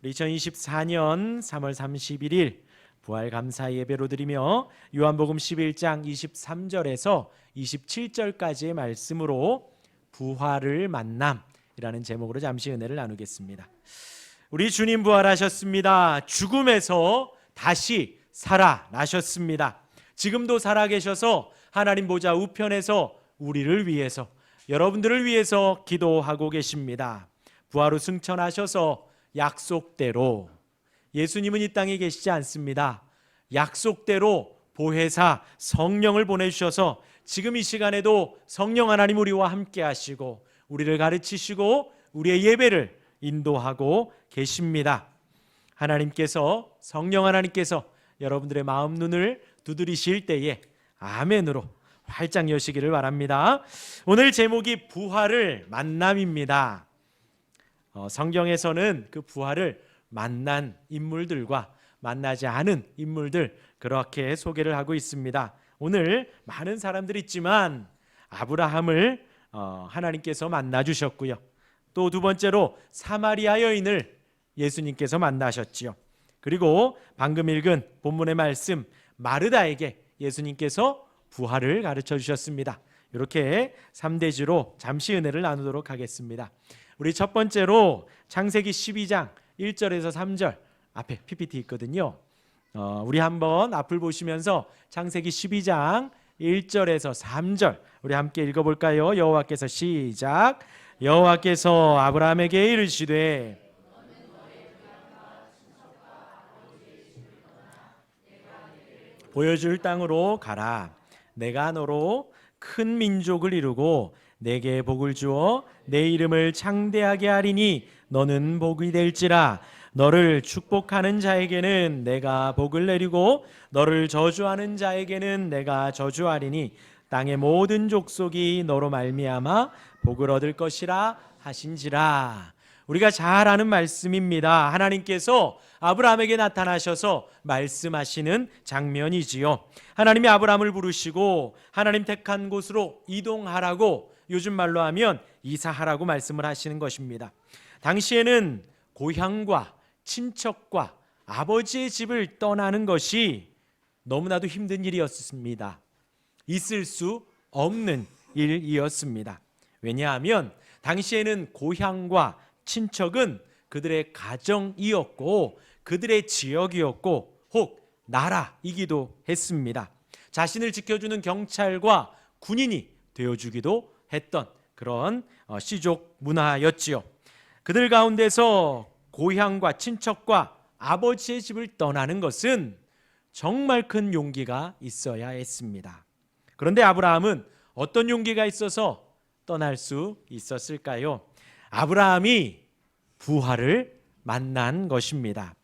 2024년 3월 31일 부활 감사 예배로 드리며 요한복음 11장 23절에서 27절까지의 말씀으로 부활을 만남이라는 제목으로 잠시 은혜를 나누겠습니다. 우리 주님 부활하셨습니다. 죽음에서 다시 살아나셨습니다. 지금도 살아계셔서 하나님 보좌 우편에서 우리를 위해서, 여러분들을 위해서 기도하고 계십니다. 부활 후 승천하셔서 약속대로, 예수님은 이 땅에 계시지 않습니다. 약속대로 보혜사 성령을 보내주셔서 지금 이 시간에도 성령 하나님 우리와 함께 하시고 우리를 가르치시고 우리의 예배를 인도하고 계십니다. 하나님께서, 성령 하나님께서 여러분들의 마음 눈을 두드리실 때에 아멘으로 활짝 여시기를 바랍니다. 오늘 제목이 부활을 만남입니다. 성경에서는 그 부활을 만난 인물들과 만나지 않은 인물들 그렇게 소개를 하고 있습니다. 오늘 많은 사람들이 있지만 아브라함을 하나님께서 만나 주셨고요. 또 두 번째로 사마리아 여인을 예수님께서 만나셨지요. 그리고 방금 읽은 본문의 말씀 마르다에게 예수님께서 부활을 가르쳐 주셨습니다. 이렇게 3대지로 잠시 은혜를 나누도록 하겠습니다. 우리 첫 번째로 창세기 12장 1절에서 3절 앞에 PPT 있거든요. 우리 한번 앞을 보시면서 창세기 12장 1절에서 3절 우리 함께 읽어볼까요? 여호와께서 시작. 여호와께서 아브라함에게 이르시되 보여줄 땅으로 가라. 내가 너로 큰 민족을 이루고 내게 복을 주어 내 이름을 창대하게 하리니 너는 복이 될지라. 너를 축복하는 자에게는 내가 복을 내리고 너를 저주하는 자에게는 내가 저주하리니 땅의 모든 족속이 너로 말미암아 복을 얻을 것이라 하신지라. 우리가 잘 아는 말씀입니다. 하나님께서 아브라함에게 나타나셔서 말씀하시는 장면이지요. 하나님이 아브라함을 부르시고 하나님 택한 곳으로 이동하라고, 요즘 말로 하면 이사하라고 말씀을 하시는 것입니다. 당시에는 고향과 친척과 아버지의 집을 떠나는 것이 너무나도 힘든 일이었습니다. 있을 수 없는 일이었습니다. 왜냐하면 당시에는 고향과 친척은 그들의 가정이었고 그들의 지역이었고 혹 나라이기도 했습니다. 자신을 지켜주는 경찰과 군인이 되어주기도 했던 그런 시족 문화였지요. 그들 가운데서 고향과 친척과 아버지의 집을 떠나는 것은 정말 큰 용기가 있어야 했습니다. 그런데 아브라함은 어떤 용기가 있어서 떠날 수 있었을까요? 아브라함이 부활을 만난 것입니다.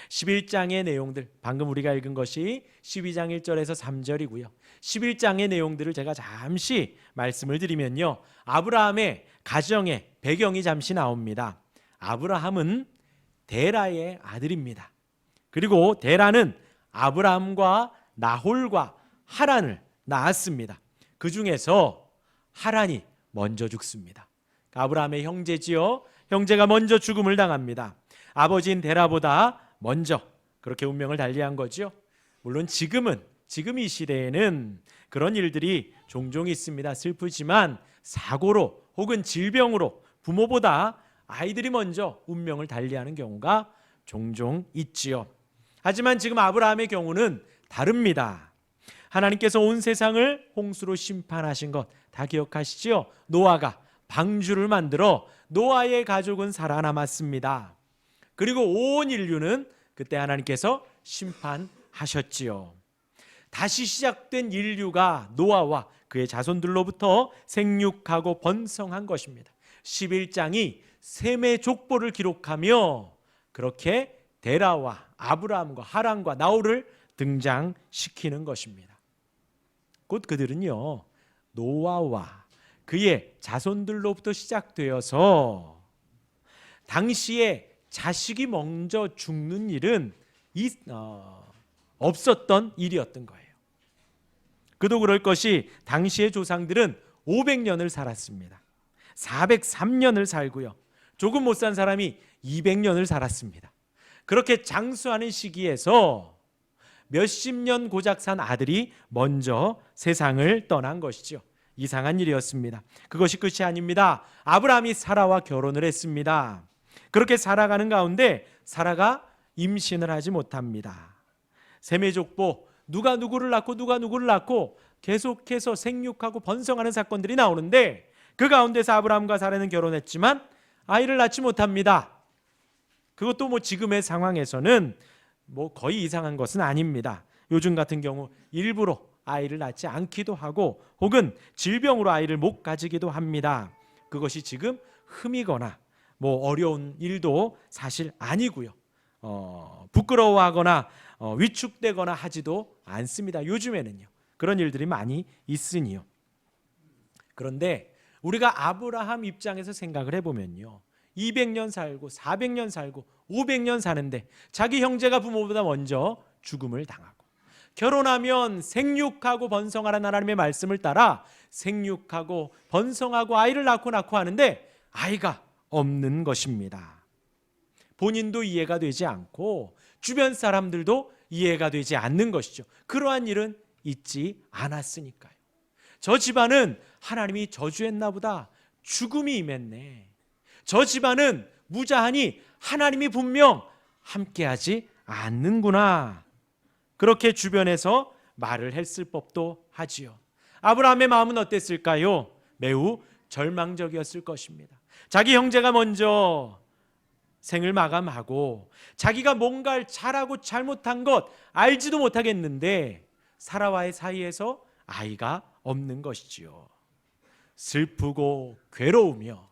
11장의 내용들, 방금 우리가 읽은 것이 12장 1절에서 3절이고요. 11장의 내용들을 제가 잠시 말씀을 드리면요, 아브라함의 가정의 배경이 잠시 나옵니다. 아브라함은 데라의 아들입니다. 그리고 데라는 아브라함과 나홀과 하란을 낳았습니다. 그 중에서 하란이 먼저 죽습니다. 아브라함의 형제지요. 형제가 먼저 죽음을 당합니다. 아버지인 데라보다 먼저 그렇게 운명을 달리한 거죠. 물론 지금 이 시대에는 그런 일들이 종종 있습니다. 슬프지만 사고로 혹은 질병으로 부모보다 아이들이 먼저 운명을 달리하는 경우가 종종 있지요. 하지만 지금 아브라함의 경우는 다릅니다. 하나님께서 온 세상을 홍수로 심판하신 것 다 기억하시죠? 노아가 방주를 만들어 노아의 가족은 살아남았습니다. 그리고 온 인류는 그때 하나님께서 심판하셨지요. 다시 시작된 인류가 노아와 그의 자손들로부터 생육하고 번성한 것입니다. 11장이 셈의 족보를 기록하며 그렇게 데라와 아브라함과 하란과 나홀을 등장시키는 것입니다. 곧 그들은요, 노아와 그의 자손들로부터 시작되어서 당시에 자식이 먼저 죽는 일은 없었던 일이었던 거예요. 그도 그럴 것이 당시의 조상들은 500년을 살았습니다. 403년을 살고요. 조금 못 산 사람이 200년을 살았습니다. 그렇게 장수하는 시기에서 몇십 년 고작 산 아들이 먼저 세상을 떠난 것이죠. 이상한 일이었습니다. 그것이 끝이 아닙니다. 아브라함이 사라와 결혼을 했습니다. 그렇게 살아가는 가운데 사라가 임신을 하지 못합니다. 셈의 족보, 누가 누구를 낳고 누가 누구를 낳고 계속해서 생육하고 번성하는 사건들이 나오는데 그 가운데서 아브라함과 사라는 결혼했지만 아이를 낳지 못합니다. 그것도 지금의 상황에서는 거의 이상한 것은 아닙니다. 요즘 같은 경우 일부러 아이를 낳지 않기도 하고 혹은 질병으로 아이를 못 가지기도 합니다. 그것이 지금 흠이거나 어려운 일도 사실 아니고요. 부끄러워하거나 위축되거나 하지도 않습니다. 요즘에는요. 그런 일들이 많이 있으니요. 그런데 우리가 아브라함 입장에서 생각을 해보면요. 200년 살고 400년 살고 500년 사는데 자기 형제가 부모보다 먼저 죽음을 당하고 결혼하면 생육하고 번성하라는 하나님의 말씀을 따라 생육하고 번성하고 아이를 낳고 하는데 아이가 없는 것입니다. 본인도 이해가 되지 않고 주변 사람들도 이해가 되지 않는 것이죠. 그러한 일은 있지 않았으니까요. 저 집안은 하나님이 저주했나 보다. 죽음이 임했네. 저 집안은 무자하니 하나님이 분명 함께하지 않는구나. 그렇게 주변에서 말을 했을 법도 하지요. 아브라함의 마음은 어땠을까요? 매우 절망적이었을 것입니다. 자기 형제가 먼저 생을 마감하고 자기가 뭔가를 잘하고 잘못한 것 알지도 못하겠는데 사라와의 사이에서 아이가 없는 것이지요. 슬프고 괴로우며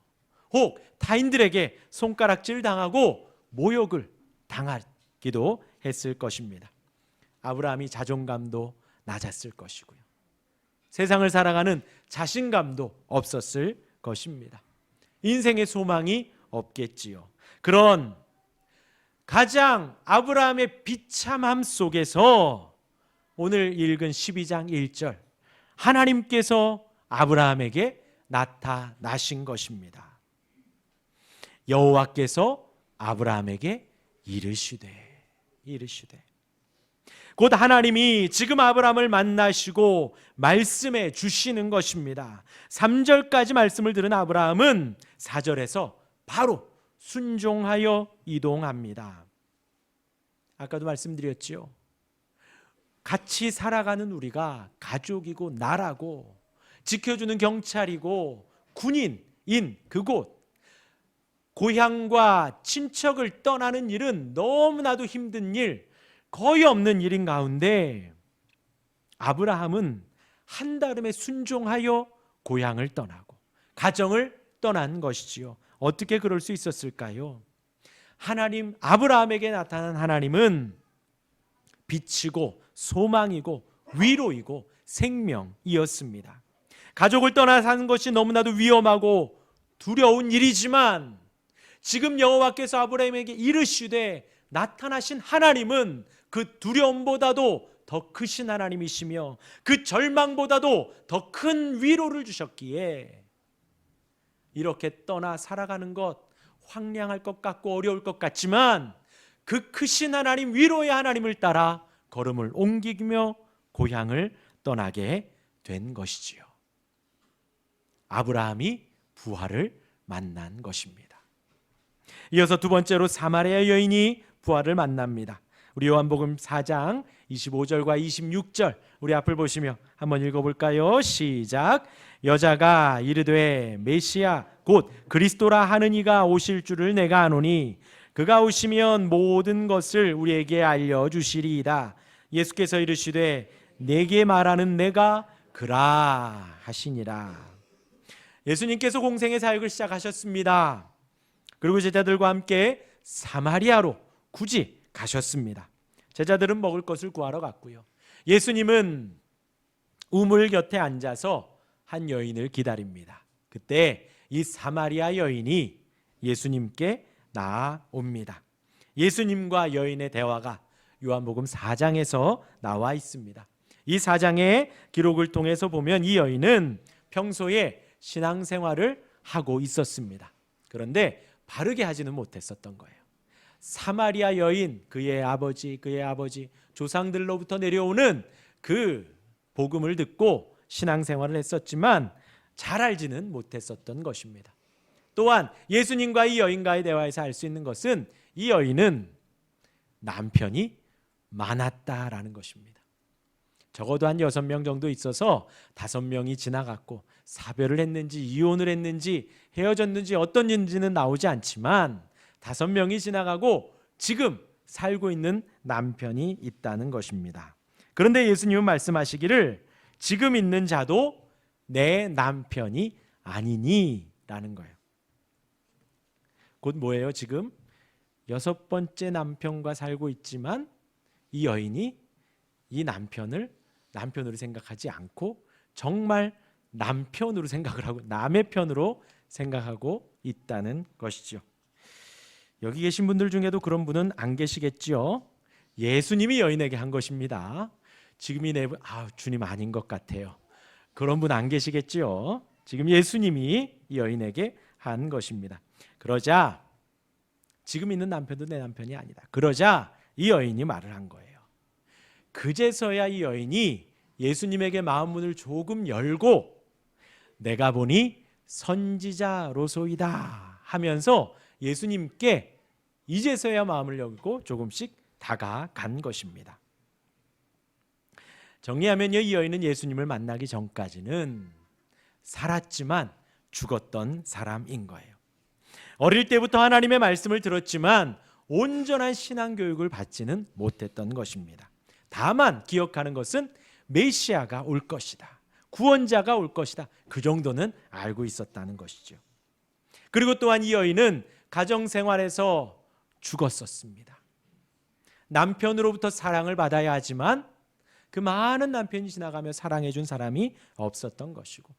혹 타인들에게 손가락질 당하고 모욕을 당하기도 했을 것입니다. 아브라함이 자존감도 낮았을 것이고요. 세상을 살아가는 자신감도 없었을 것입니다. 인생의 소망이 없겠지요. 그런 가장 아브라함의 비참함 속에서 오늘 읽은 12장 1절 하나님께서 아브라함에게 나타나신 것입니다. 여호와께서 아브라함에게 이르시되 곧 하나님이 지금 아브라함을 만나시고 말씀해 주시는 것입니다. 3절까지 말씀을 들은 아브라함은 4절에서 바로 순종하여 이동합니다. 아까도 말씀드렸지요. 같이 살아가는 우리가 가족이고 나라고 지켜주는 경찰이고 군인인 그곳 고향과 친척을 떠나는 일은 너무나도 힘든 일, 거의 없는 일인 가운데 아브라함은 한달음에 순종하여 고향을 떠나고 가정을 떠난 것이지요. 어떻게 그럴 수 있었을까요? 하나님, 아브라함에게 나타난 하나님은 빛이고 소망이고 위로이고 생명이었습니다. 가족을 떠나 사는 것이 너무나도 위험하고 두려운 일이지만 지금 여호와께서 아브라함에게 이르시되 나타나신 하나님은 그 두려움보다도 더 크신 하나님이시며 그 절망보다도 더 큰 위로를 주셨기에 이렇게 떠나 살아가는 것 황량할 것 같고 어려울 것 같지만 그 크신 하나님, 위로의 하나님을 따라 걸음을 옮기며 고향을 떠나게 된 것이지요. 아브라함이 부활을 만난 것입니다. 이어서 두 번째로 사마리아 여인이 부활을 만납니다. 우리 요한복음 4장 25절과 26절 우리 앞을 보시며 한번 읽어볼까요? 시작. 여자가 이르되 메시아 곧 그리스도라 하는 이가 오실 줄을 내가 아노니 그가 오시면 모든 것을 우리에게 알려주시리이다. 예수께서 이르시되 내게 말하는 내가 그라 하시니라. 예수님께서 공생의 사역을 시작하셨습니다. 그리고 제자들과 함께 사마리아로 굳이 가셨습니다. 제자들은 먹을 것을 구하러 갔고요. 예수님은 우물 곁에 앉아서 한 여인을 기다립니다. 그때 이 사마리아 여인이 예수님께 나아옵니다. 예수님과 여인의 대화가 요한복음 4장에서 나와 있습니다. 이 4장의 기록을 통해서 보면 이 여인은 평소에 신앙생활을 하고 있었습니다. 그런데 바르게 하지는 못했었던 거예요. 사마리아 여인, 그의 아버지 조상들로부터 내려오는 그 복음을 듣고 신앙생활을 했었지만 잘 알지는 못했었던 것입니다. 또한 예수님과 이 여인과의 대화에서 알 수 있는 것은 이 여인은 남편이 많았다라는 것입니다. 적어도 한 6명 정도 있어서 5명이 지나갔고 사별을 했는지 이혼을 했는지 헤어졌는지 어떤 일인지는 나오지 않지만 5명이 지나가고 지금 살고 있는 남편이 있다는 것입니다. 그런데 예수님은 말씀하시기를 지금 있는 자도 내 남편이 아니니 라는 거예요. 곧 뭐예요? 지금 6번째 남편과 살고 있지만 이 여인이 이 남편을 남편으로 생각하지 않고 정말 남편으로 생각을 하고 남의 편으로 생각하고 있다는 것이죠. 여기 계신 분들 중에도 그런 분은 안 계시겠지요. 예수님이 여인에게 한 것입니다. 지금이 주님 아닌 것 같아요. 그런 분 안 계시겠지요. 지금 예수님이 이 여인에게 한 것입니다. 그러자 지금 있는 남편도 내 남편이 아니다. 그러자 이 여인이 말을 한 거예요. 그제서야 이 여인이 예수님에게 마음 문을 조금 열고 내가 보니 선지자로소이다 하면서 예수님께 이제서야 마음을 열고 조금씩 다가간 것입니다. 정리하면요, 이 여인은 예수님을 만나기 전까지는 살았지만 죽었던 사람인 거예요. 어릴 때부터 하나님의 말씀을 들었지만 온전한 신앙 교육을 받지는 못했던 것입니다. 다만 기억하는 것은 메시아가 올 것이다. 구원자가 올 것이다. 그 정도는 알고 있었다는 것이죠. 그리고 또한 이 여인은 가정생활에서 죽었었습니다. 남편으로부터 사랑을 받아야 하지만 그 많은 남편이 지나가며 사랑해 준 사람이 없었던 것이고,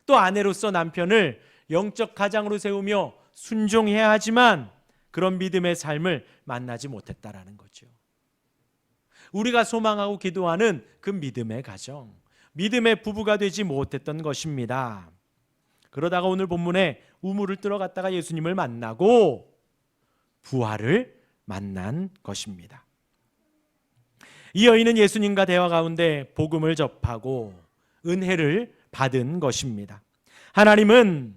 또 아내로서 남편을 영적 가장으로 세우며 순종해야 하지만 그런 믿음의 삶을 만나지 못했다라는 거죠. 우리가 소망하고 기도하는 그 믿음의 가정, 믿음의 부부가 되지 못했던 것입니다. 그러다가 오늘 본문에 우물을 들어갔다가 예수님을 만나고 부활을 만난 것입니다. 이 여인은 예수님과 대화 가운데 복음을 접하고 은혜를 받은 것입니다. 하나님은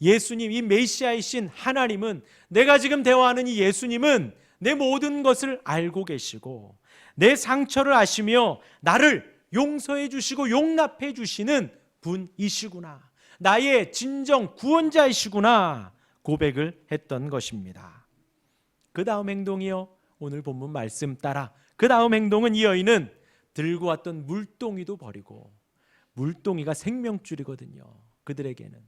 예수님, 이 메시아이신 하나님은, 내가 지금 대화하는 이 예수님은 내 모든 것을 알고 계시고 내 상처를 아시며 나를 용서해 주시고 용납해 주시는 분이시구나, 나의 진정 구원자이시구나 고백을 했던 것입니다. 그 다음 행동이요, 오늘 본문 말씀 따라 그 다음 행동은 이 여인은 들고 왔던 물동이도 버리고, 물동이가 생명줄이거든요. 그들에게는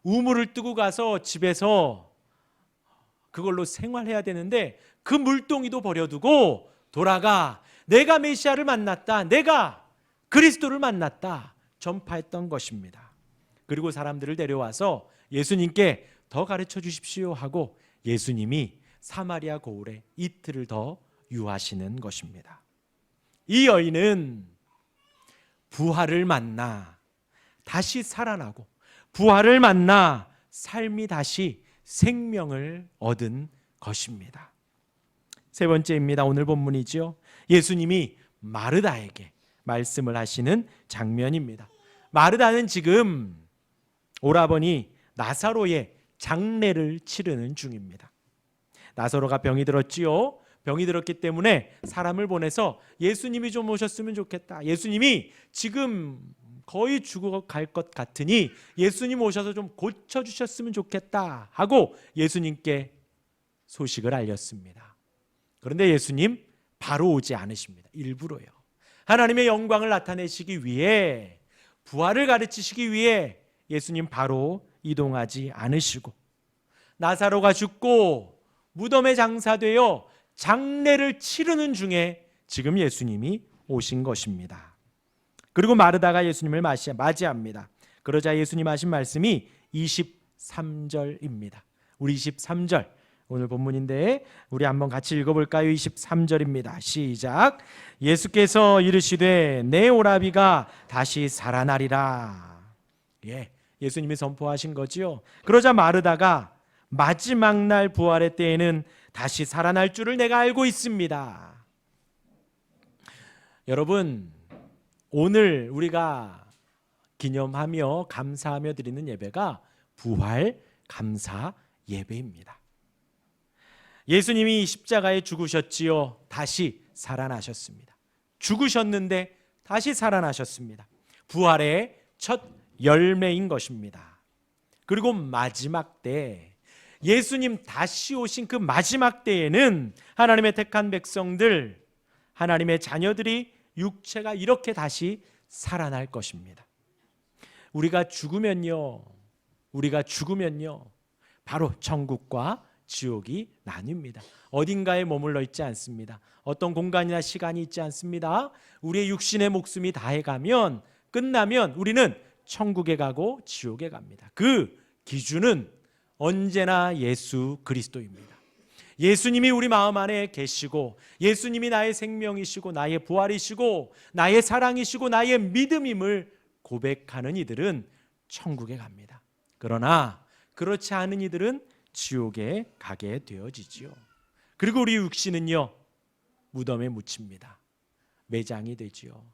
우물을 뜨고 가서 집에서 그걸로 생활해야 되는데 그 물동이도 버려두고 돌아가 내가 메시아를 만났다, 내가 그리스도를 만났다 전파했던 것입니다. 그리고 사람들을 데려와서 예수님께 더 가르쳐 주십시오 하고 예수님이 사마리아 고을에 이틀을 더 유하시는 것입니다. 이 여인은 부활을 만나 다시 살아나고 부활을 만나 삶이 다시 생명을 얻은 것입니다. 세 번째입니다. 오늘 본문이죠. 예수님이 마르다에게 말씀을 하시는 장면입니다. 마르다는 지금 오라버니 나사로의 장례를 치르는 중입니다. 나사로가 병이 들었지요. 병이 들었기 때문에 사람을 보내서 예수님이 좀 오셨으면 좋겠다, 예수님이 지금 거의 죽어갈 것 같으니 예수님 오셔서 좀 고쳐주셨으면 좋겠다 하고 예수님께 소식을 알렸습니다. 그런데 예수님 바로 오지 않으십니다. 일부러요. 하나님의 영광을 나타내시기 위해, 부활을 가르치시기 위해 예수님 바로 이동하지 않으시고 나사로가 죽고 무덤에 장사되어 장례를 치르는 중에 지금 예수님이 오신 것입니다. 그리고 마르다가 예수님을 맞이합니다. 그러자 예수님 하신 말씀이 23절입니다. 우리 23절 오늘 본문인데 우리 한번 같이 읽어볼까요? 23절입니다. 시작. 예수께서 이르시되 내 오라비가 다시 살아나리라. 예수님이 선포하신 거지요. 그러자 마르다가 마지막 날 부활의 때에는 다시 살아날 줄을 내가 알고 있습니다. 여러분, 오늘 우리가 기념하며 감사하며 드리는 예배가 부활 감사 예배입니다. 예수님이 십자가에 죽으셨지요. 다시 살아나셨습니다. 죽으셨는데 다시 살아나셨습니다. 부활의 첫 열매인 것입니다. 그리고 마지막 때, 예수님 다시 오신 그 마지막 때에는 하나님의 택한 백성들, 하나님의 자녀들이 육체가 이렇게 다시 살아날 것입니다. 우리가 죽으면요, 바로 천국과 지옥이 나뉩니다. 어딘가에 머물러 있지 않습니다. 어떤 공간이나 시간이 있지 않습니다. 우리의 육신의 목숨이 다해가면, 끝나면 우리는 천국에 가고 지옥에 갑니다. 그 기준은 언제나 예수 그리스도입니다. 예수님이 우리 마음 안에 계시고, 예수님이 나의 생명이시고 나의 부활이시고 나의 사랑이시고 나의 믿음임을 고백하는 이들은 천국에 갑니다. 그러나 그렇지 않은 이들은 지옥에 가게 되어지지요. 그리고 우리 육신은요, 무덤에 묻힙니다. 매장이 되지요.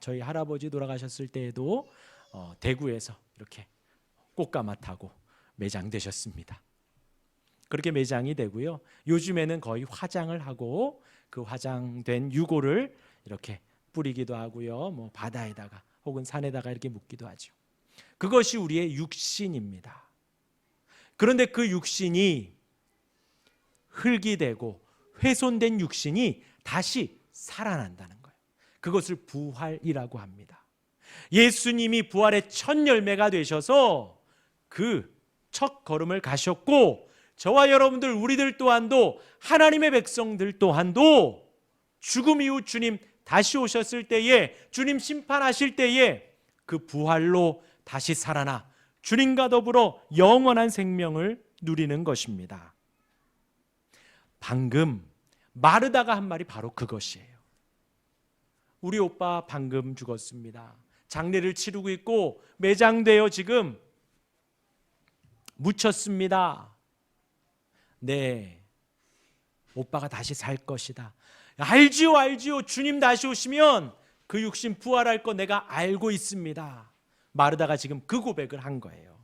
저희 할아버지 돌아가셨을 때에도 대구에서 이렇게 꽃가마 타고 매장되셨습니다. 그렇게 매장이 되고요. 요즘에는 거의 화장을 하고 그 화장된 유골을 이렇게 뿌리기도 하고요. 뭐 바다에다가 혹은 산에다가 이렇게 묻기도 하죠. 그것이 우리의 육신입니다. 그런데 그 육신이 흙이 되고 훼손된 육신이 다시 살아난다는 거예요. 그것을 부활이라고 합니다. 예수님이 부활의 첫 열매가 되셔서 그 첫 걸음을 가셨고, 저와 여러분들, 우리들 또한도, 하나님의 백성들 또한도 죽음 이후 주님 다시 오셨을 때에, 주님 심판하실 때에 그 부활로 다시 살아나 주님과 더불어 영원한 생명을 누리는 것입니다. 방금 마르다가 한 말이 바로 그것이에요. 우리 오빠 방금 죽었습니다. 장례를 치르고 있고 매장되어 지금 묻혔습니다. 네, 오빠가 다시 살 것이다. 알지요. 주님 다시 오시면 그 육신 부활할 거 내가 알고 있습니다. 마르다가 지금 그 고백을 한 거예요.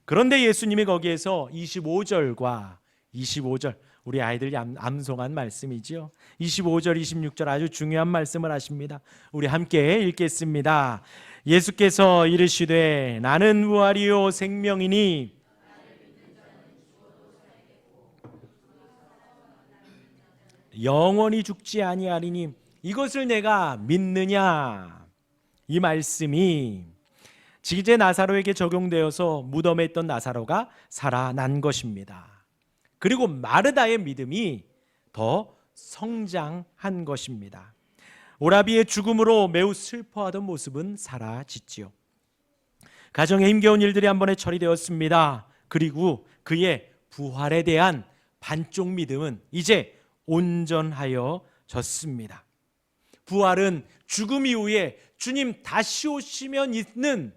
그런데 예수님이 거기에서 25절과 25절, 우리 아이들이 암송한 말씀이지요. 25절, 26절 아주 중요한 말씀을 하십니다. 우리 함께 읽겠습니다. 예수께서 이르시되 나는 부활이요 생명이니 영원히 죽지 아니하리니 이것을 내가 믿느냐. 이 말씀이 지제 나사로에게 적용되어서 무덤에 있던 나사로가 살아난 것입니다. 그리고 마르다의 믿음이 더 성장한 것입니다. 오라비의 죽음으로 매우 슬퍼하던 모습은 사라졌지요. 가정에 힘겨운 일들이 한 번에 처리되었습니다. 그리고 그의 부활에 대한 반쪽 믿음은 이제 온전하여졌습니다. 부활은 죽음 이후에 주님 다시 오시면 있는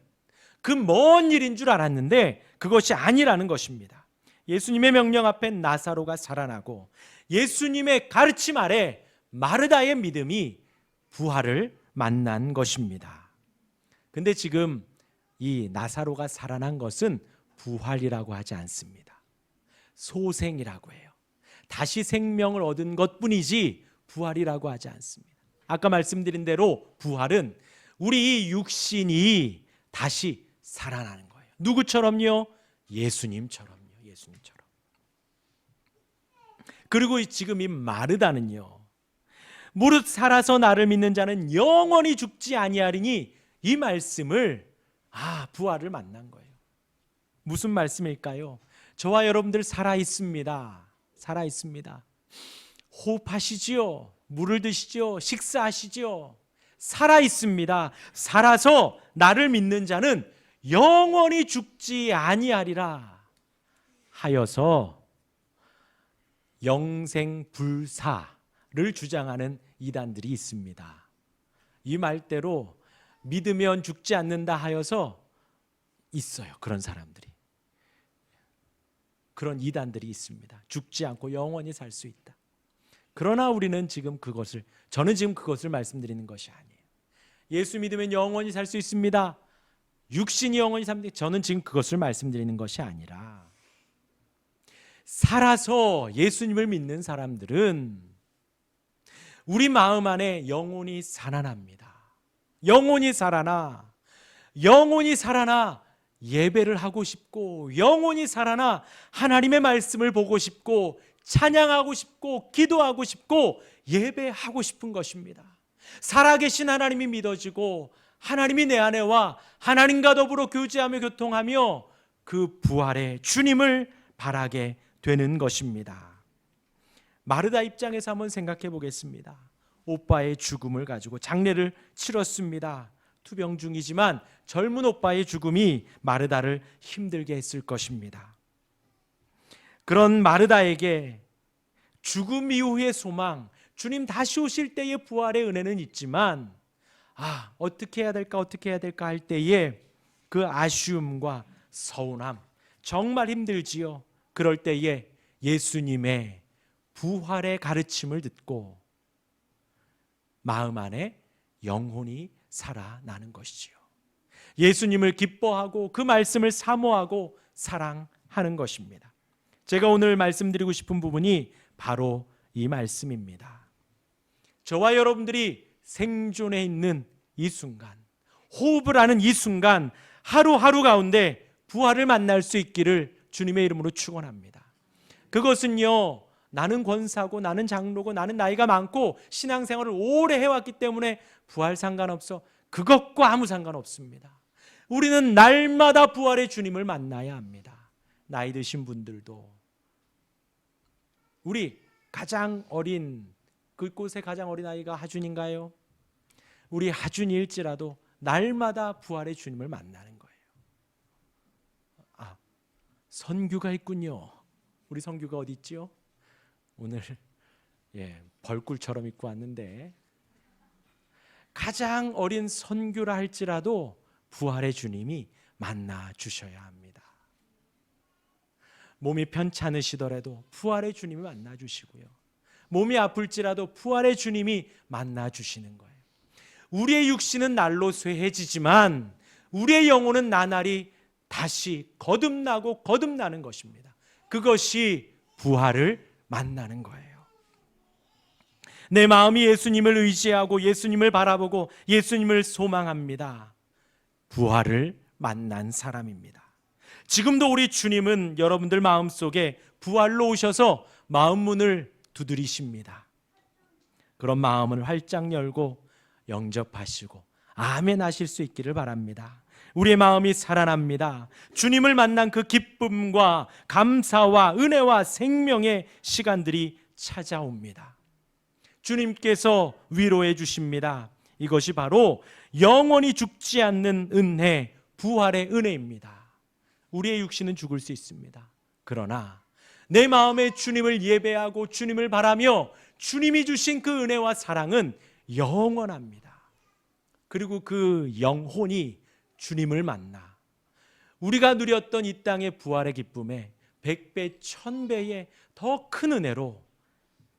그 먼 일인 줄 알았는데 그것이 아니라는 것입니다. 예수님의 명령 앞에 나사로가 살아나고 예수님의 가르침 아래 마르다의 믿음이 부활을 만난 것입니다. 근데 지금 이 나사로가 살아난 것은 부활이라고 하지 않습니다. 소생이라고 해요. 다시 생명을 얻은 것뿐이지 부활이라고 하지 않습니다. 아까 말씀드린 대로 부활은 우리 육신이 다시 살아나는 거예요. 누구처럼요? 예수님처럼요. 그리고 지금 이 마르다는요, 무릇 살아서 나를 믿는 자는 영원히 죽지 아니하리니 이 말씀을 부활을 만난 거예요. 무슨 말씀일까요? 저와 여러분들 살아 있습니다. 호흡하시지요. 물을 드시지요. 식사하시지요. 살아 있습니다. 살아서 나를 믿는 자는 영원히 죽지 아니하리라 하여서 영생불사를 주장하는 이단들이 있습니다. 이 말대로 믿으면 죽지 않는다 하여서 있어요. 그런 사람들이. 그런 이단들이 있습니다. 죽지 않고 영원히 살 수 있다. 그러나 우리는 저는 지금 그것을 말씀드리는 것이 아니에요. 예수 믿으면 영원히 살 수 있습니다. 육신이 영원히 삽니다. 저는 지금 그것을 말씀드리는 것이 아니라, 살아서 예수님을 믿는 사람들은 우리 마음 안에 영혼이 살아납니다. 영혼이 살아나 예배를 하고 싶고, 영혼이 살아나 하나님의 말씀을 보고 싶고, 찬양하고 싶고, 기도하고 싶고, 예배하고 싶은 것입니다. 살아계신 하나님이 믿어지고, 하나님이 내 안에와 하나님과 더불어 교제하며 교통하며 그 부활의 주님을 바라게 되는 것입니다. 마르다 입장에서 한번 생각해 보겠습니다. 오빠의 죽음을 가지고 장례를 치렀습니다. 투병 중이지만 젊은 오빠의 죽음이 마르다를 힘들게 했을 것입니다. 그런 마르다에게 죽음 이후의 소망, 주님 다시 오실 때의 부활의 은혜는 있지만, 어떻게 해야 될까 할 때에 그 아쉬움과 서운함, 정말 힘들지요. 그럴 때에 예수님의 부활의 가르침을 듣고 마음 안에 영혼이 살아나는 것이지요. 예수님을 기뻐하고 그 말씀을 사모하고 사랑하는 것입니다. 제가 오늘 말씀드리고 싶은 부분이 바로 이 말씀입니다. 저와 여러분들이 생존해 있는 이 순간, 호흡을 하는 이 순간, 하루하루 가운데 부활을 만날 수 있기를 주님의 이름으로 축원합니다. 그것은요, 나는 권사고, 나는 장로고, 나는 나이가 많고 신앙생활을 오래 해왔기 때문에 부활 상관없어, 그것과 아무 상관없습니다. 우리는 날마다 부활의 주님을 만나야 합니다. 나이 드신 분들도, 우리 가장 어린, 그곳에 가장 어린 아이가 하준인가요? 우리 하준이일지라도 날마다 부활의 주님을 만나는 거예요. 선규가 있군요. 우리 선규가 어디 있지요? 오늘 벌꿀처럼 입고 왔는데, 가장 어린 선규라 할지라도 부활의 주님이 만나 주셔야 합니다. 몸이 편찮으시더라도 부활의 주님이 만나 주시고요, 몸이 아플지라도 부활의 주님이 만나 주시는 거예요. 우리의 육신은 날로 쇠해지지만 우리의 영혼은 나날이 다시 거듭나고 거듭나는 것입니다. 그것이 부활을 만나는 거예요. 내 마음이 예수님을 의지하고 예수님을 바라보고 예수님을 소망합니다. 부활을 만난 사람입니다. 지금도 우리 주님은 여러분들 마음속에 부활로 오셔서 마음 문을 두드리십니다. 그런 마음을 활짝 열고 영접하시고 아멘 하실 수 있기를 바랍니다. 우리의 마음이 살아납니다. 주님을 만난 그 기쁨과 감사와 은혜와 생명의 시간들이 찾아옵니다. 주님께서 위로해 주십니다. 이것이 바로 영원히 죽지 않는 은혜, 부활의 은혜입니다. 우리의 육신은 죽을 수 있습니다. 그러나 내 마음에 주님을 예배하고 주님을 바라며 주님이 주신 그 은혜와 사랑은 영원합니다. 그리고 그 영혼이 주님을 만나 우리가 누렸던 이 땅의 부활의 기쁨에 100배, 1000배의 더 큰 은혜로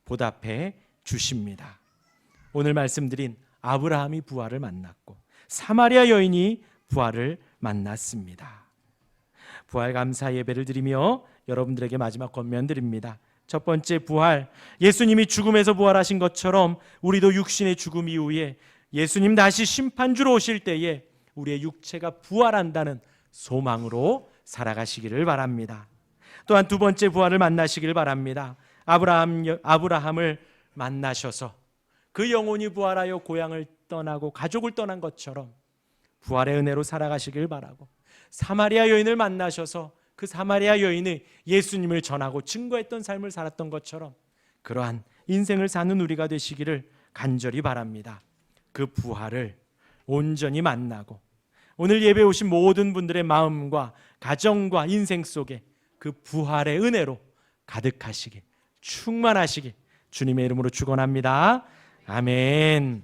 보답해 주십니다. 오늘 말씀드린 아브라함이 부활을 만났고 사마리아 여인이 부활을 만났습니다. 부활 감사 예배를 드리며 여러분들에게 마지막 권면드립니다. 첫 번째, 부활, 예수님이 죽음에서 부활하신 것처럼 우리도 육신의 죽음 이후에 예수님 다시 심판주로 오실 때에 우리의 육체가 부활한다는 소망으로 살아가시기를 바랍니다. 또한 두 번째, 부활을 만나시길 바랍니다. 아브라함을 만나셔서 그 영혼이 부활하여 고향을 떠나고 가족을 떠난 것처럼 부활의 은혜로 살아가시길 바라고, 사마리아 여인을 만나셔서 그 사마리아 여인이 예수님을 전하고 증거했던 삶을 살았던 것처럼 그러한 인생을 사는 우리가 되시기를 간절히 바랍니다. 그 부활을 온전히 만나고 오늘 예배 오신 모든 분들의 마음과 가정과 인생 속에 그 부활의 은혜로 가득하시길, 충만하시길 주님의 이름으로 축원합니다. 아멘.